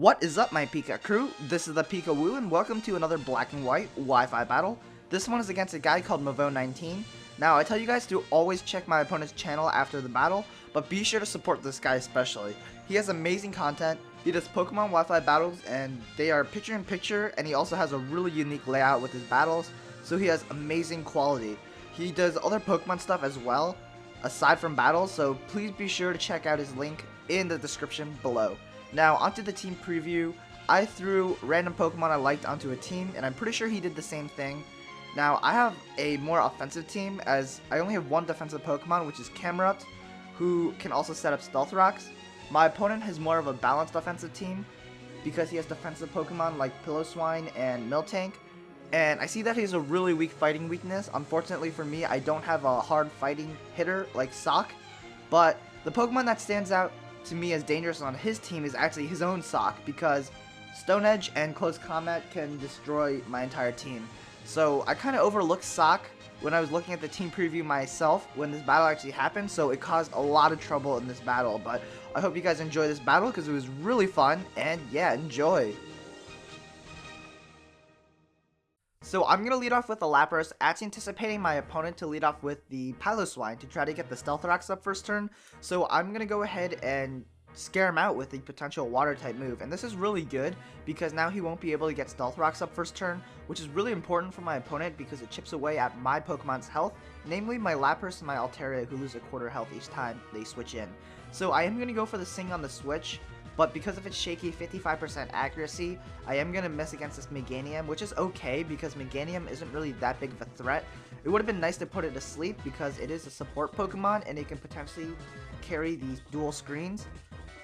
What is up, my Pika crew? This is the ThePikaWu, and welcome to another black and white Wi-Fi battle. This one is against a guy called Mavo19. Now, I tell you guys to always check my opponent's channel after the battle, but be sure to support this guy especially. He has amazing content. He does Pokemon Wi-Fi battles, and they are picture-in-picture, and he also has a really unique layout with his battles, so he has amazing quality. He does other Pokemon stuff as well, aside from battles, so please be sure to check out his link in the description below. Now, onto the team preview. I threw random Pokemon I liked onto a team, and I'm pretty sure he did the same thing. Now, I have a more offensive team, as I only have one defensive Pokemon, which is Camerupt, who can also set up Stealth Rocks. My opponent has more of a balanced offensive team, because he has defensive Pokemon like Piloswine and Miltank, and I see that he has a really weak fighting weakness. Unfortunately for me, I don't have a hard fighting hitter like Sawk, but the Pokemon that stands out to me as dangerous on his team is actually his own Sawk, because Stone Edge and Close Combat can destroy my entire team. So I kind of overlooked Sawk when I was looking at the team preview myself when this battle actually happened, so it caused a lot of trouble in this battle. But I hope you guys enjoy this battle because it was really fun, and yeah, enjoy. So I'm going to lead off with the Lapras, actually anticipating my opponent to lead off with the Piloswine to try to get the Stealth Rocks up first turn. So I'm going to go ahead and scare him out with the potential Water type move. And this is really good because now he won't be able to get Stealth Rocks up first turn, which is really important for my opponent because it chips away at my Pokemon's health, namely my Lapras and my Altaria, who lose a quarter health each time they switch in. So I am going to go for the Sing on the switch. But because of its shaky 55% accuracy, I am going to miss against this Meganium, which is okay because Meganium isn't really that big of a threat. It would have been nice to put it to sleep because it is a support Pokemon and it can potentially carry these dual screens.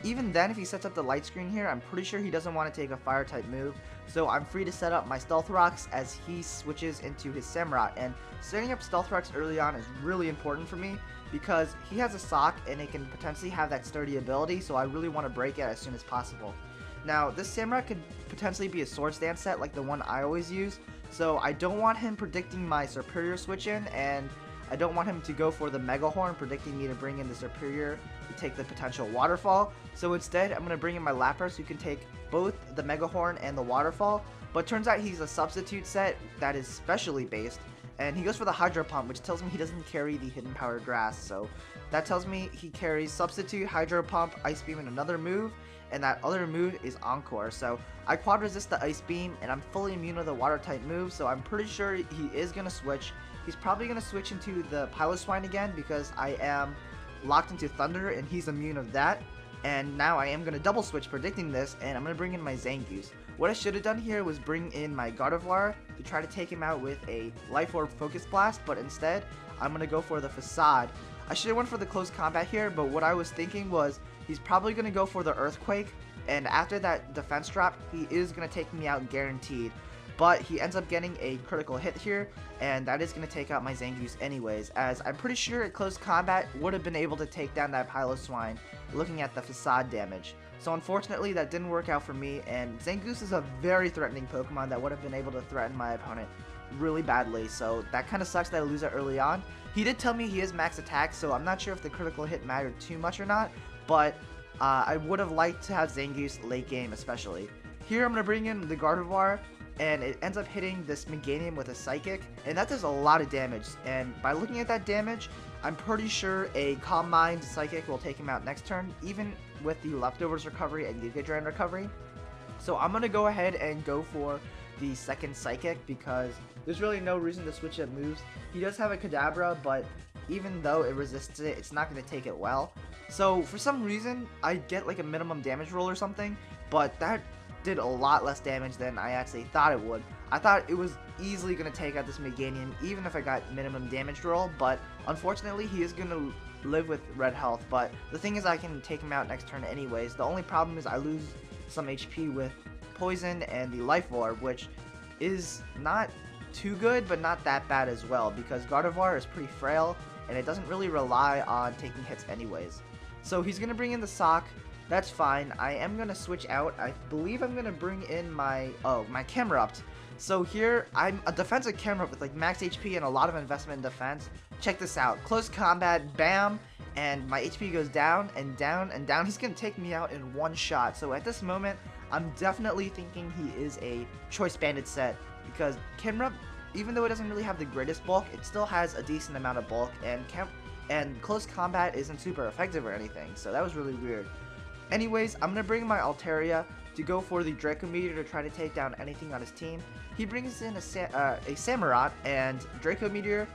Even then, if he sets up the light screen here, I'm pretty sure he doesn't want to take a fire type move. So I'm free to set up my Stealth Rocks as he switches into his Samurott. And setting up Stealth Rocks early on is really important for me because he has a Sawk and it can potentially have that sturdy ability, so I really want to break it as soon as possible. Now, this Samurott could potentially be a Swords Dance set like the one I always use, so I don't want him predicting my Superior switch in, and I don't want him to go for the Mega Horn predicting me to bring in the Superior to take the potential Waterfall. So instead, I'm going to bring in my Lapras who can take both the Mega Horn and the Waterfall, but turns out he's a substitute set that is specially based. And he goes for the Hydro Pump, which tells me he doesn't carry the Hidden Power Grass. So that tells me he carries Substitute, Hydro Pump, Ice Beam, and another move. And that other move is Encore. So I quad resist the Ice Beam, and I'm fully immune to the Water type move. So I'm pretty sure he is going to switch. He's probably going to switch into the Piloswine again because I am locked into Thunder, and he's immune of that. And now I am going to double switch predicting this, and I'm going to bring in my Zangoose. What I should have done here was bring in my Gardevoir to try to take him out with a Life Orb Focus Blast, but instead, I'm going to go for the Facade. I should have went for the Close Combat here, but what I was thinking was he's probably going to go for the Earthquake, and after that defense drop, he is going to take me out guaranteed. But he ends up getting a critical hit here, and that is going to take out my Zangoose anyways, as I'm pretty sure at Close Combat would have been able to take down that Piloswine looking at the Facade damage. So unfortunately that didn't work out for me, and Zangoose is a very threatening Pokemon that would have been able to threaten my opponent really badly, so that kind of sucks that I lose it early on. He did tell me he is max attack, so I'm not sure if the critical hit mattered too much or not, but I would have liked to have Zangoose late game especially. Here I'm going to bring in the Gardevoir, and it ends up hitting this Meganium with a Psychic, and that does a lot of damage, and by looking at that damage, I'm pretty sure a Calm Mind Psychic will take him out next turn, even with the Leftovers recovery and Giga Drain recovery. So I'm going to go ahead and go for the second Psychic because there's really no reason to switch up moves. He does have a Kadabra, but even though it resists it, it's not going to take it well. So for some reason, I get like a minimum damage roll or something, but that did a lot less damage than I actually thought it would. I thought it was easily going to take out this Meganium even if I got minimum damage roll, but unfortunately he is going to live with red health. But the thing is I can take him out next turn anyways. The only problem is I lose some HP with Poison and the Life Orb, which is not too good but not that bad as well because Gardevoir is pretty frail and it doesn't really rely on taking hits anyways. So he's going to bring in the Sawk. That's fine. I am going to switch out. I believe I'm going to bring in my Camerupt. So here, I'm a defensive Camerupt with like max HP and a lot of investment in defense. Check this out. Close Combat, bam, and my HP goes down and down and down. He's going to take me out in one shot. So at this moment, I'm definitely thinking he is a choice banded set, because Kimra, even though it doesn't really have the greatest bulk, it still has a decent amount of bulk, and close combat isn't super effective or anything, so that was really weird. Anyways, I'm going to bring my Altaria to go for the Draco Meteor to try to take down anything on his team. He brings in a Samurott and Draco Meteor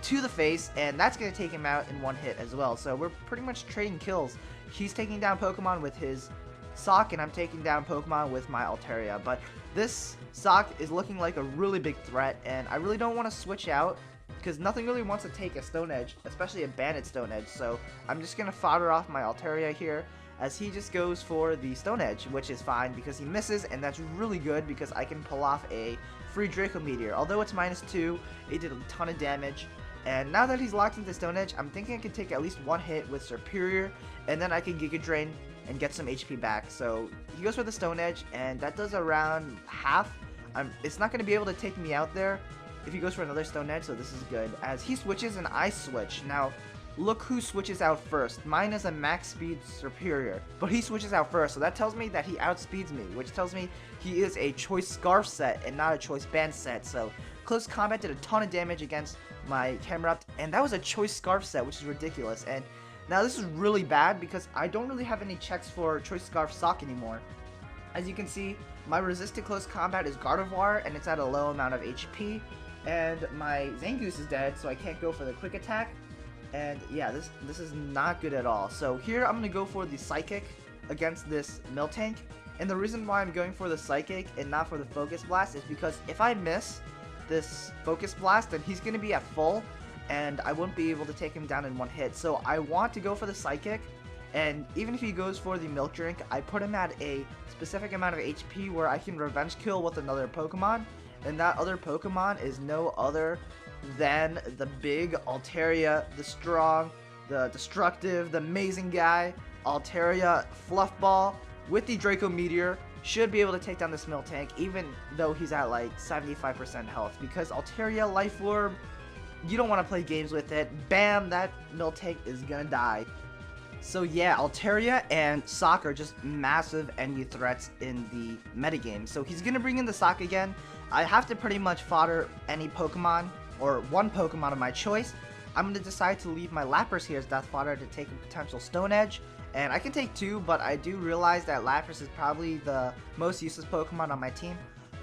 to the face, and that's going to take him out in one hit as well. So we're pretty much trading kills. He's taking down Pokemon with his Sawk, and I'm taking down Pokemon with my Altaria. But this Sawk is looking like a really big threat, and I really don't want to switch out, because nothing really wants to take a Stone Edge, especially a banded Stone Edge. So I'm just going to fodder off my Altaria here, as he just goes for the Stone Edge, which is fine because he misses, and that's really good because I can pull off a free Draco Meteor. Although it's -2, it did a ton of damage, and now that he's locked into Stone Edge, I'm thinking I can take at least one hit with Superior, and then I can Giga Drain and get some HP back. So he goes for the Stone Edge, and that does around half. It's not going to be able to take me out there if he goes for another Stone Edge, so this is good. As he switches and I switch. Now, look who switches out first. Mine is a max speed Superior, but he switches out first, so that tells me that he outspeeds me, which tells me he is a choice Scarf set and not a choice Band set. So close combat did a ton of damage against my Camerupt, and that was a choice Scarf set, which is ridiculous. And now this is really bad because I don't really have any checks for choice Scarf Sawk anymore. As you can see, my resisted close combat is Gardevoir, and it's at a low amount of HP, and my Zangoose is dead, so I can't go for the quick attack. And yeah, this is not good at all. So here I'm going to go for the Psychic against this Miltank. And the reason why I'm going for the Psychic and not for the Focus Blast is because if I miss this Focus Blast, then he's going to be at full, and I wouldn't be able to take him down in one hit. So I want to go for the Psychic, and even if he goes for the Milk Drink, I put him at a specific amount of HP where I can revenge kill with another Pokemon. And that other Pokemon is no other than the big Altaria, the strong, the destructive, the amazing guy, Altaria Fluffball with the Draco Meteor. Should be able to take down this Miltank, even though he's at like 75% health, because Altaria Life Orb, you don't want to play games with it. Bam, that Miltank is gonna die. So yeah, Altaria and Sawk are just massive enemy threats in the metagame. So he's gonna bring in the Sawk again. I have to pretty much fodder any Pokemon, or one Pokemon of my choice. I'm going to decide to leave my Lapras here as death fodder to take a potential Stone Edge. And I can take two, but I do realize that Lapras is probably the most useless Pokemon on my team.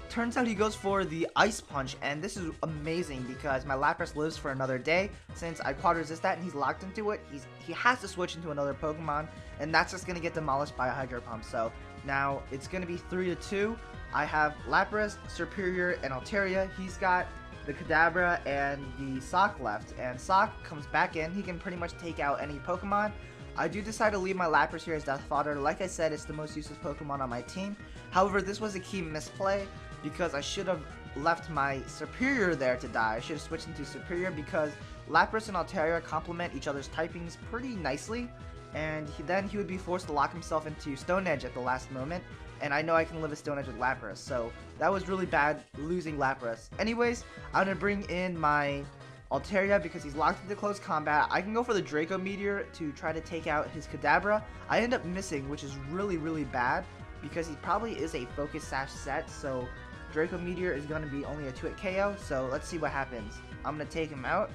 Turns out he goes for the Ice Punch, and this is amazing because my Lapras lives for another day. Since I quad resist that and he's locked into it, he has to switch into another Pokemon, and that's just going to get demolished by a Hydro Pump. So now it's going to be 3-2. I have Lapras, Superior, and Altaria. He's got the Kadabra and the Sawk left, and Sawk comes back in. He can pretty much take out any Pokemon. I do decide to leave my Lapras here as death fodder. Like I said, it's the most useless Pokemon on my team. However, this was a key misplay because I should have left my Superior there to die. I should have switched into Superior because Lapras and Altaria complement each other's typings pretty nicely, and then he would be forced to lock himself into Stone Edge at the last moment. And I know I can live a Stone Edge with Lapras, so that was really bad losing Lapras. Anyways, I'm going to bring in my Altaria because he's locked into close combat. I can go for the Draco Meteor to try to take out his Kadabra. I end up missing, which is really, really bad because he probably is a Focus Sash set, so Draco Meteor is going to be only a 2-hit KO, so let's see what happens. I'm going to take him out,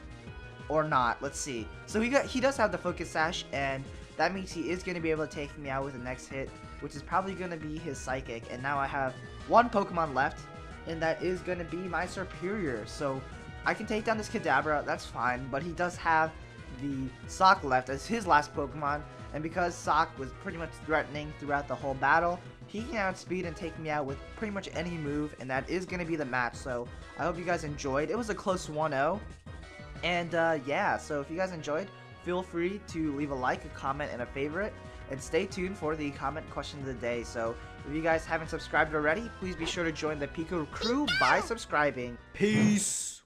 or not. Let's see. So he does have the Focus Sash, and that means he is going to be able to take me out with the next hit, which is probably going to be his Psychic. And now I have one Pokemon left, and that is going to be my Superior. So I can take down this Kadabra, that's fine, but he does have the Sawk left as his last Pokemon, and because Sawk was pretty much threatening throughout the whole battle, he can outspeed and take me out with pretty much any move, and that is going to be the match. So I hope you guys enjoyed. It was a close 1-0, and yeah, so if you guys enjoyed, feel free to leave a like, a comment, and a favorite, and stay tuned for the comment question of the day. So if you guys haven't subscribed already, please be sure to join the ThePikaWu crew by subscribing. Peace!